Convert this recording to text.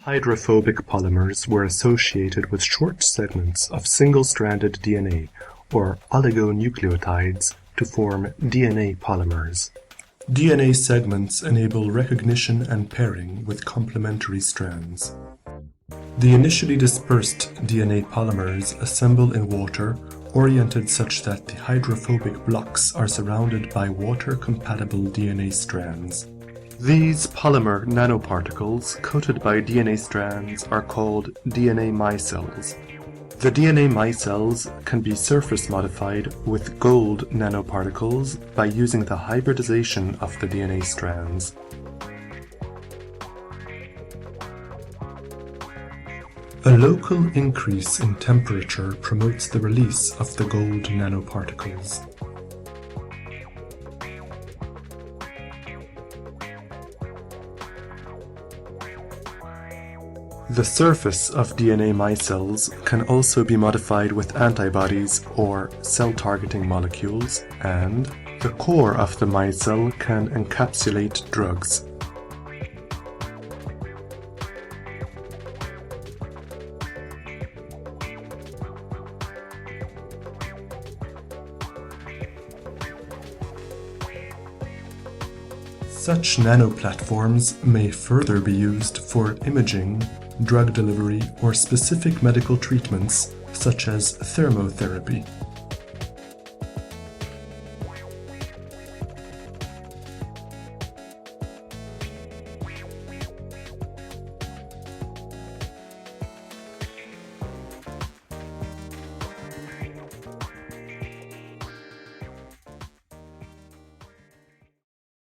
Hydrophobic polymers were associated with short segments of single-stranded DNA, or oligonucleotides, to form DNA polymers. DNA segments enable recognition and pairing with complementary strands. The initially dispersed DNA polymers assemble in water, oriented such that the hydrophobic blocks are surrounded by water-compatible DNA strands. These polymer nanoparticles coated by DNA strands are called DNA micelles. The DNA micelles can be surface modified with gold nanoparticles by using the hybridization of the DNA strands. A local increase in temperature promotes the release of the gold nanoparticles. The surface of DNA micelles can also be modified with antibodies or cell-targeting molecules, and the core of the micelle can encapsulate drugs. Such nanoplatforms may further be used for imaging, drug delivery, or specific medical treatments such as thermotherapy.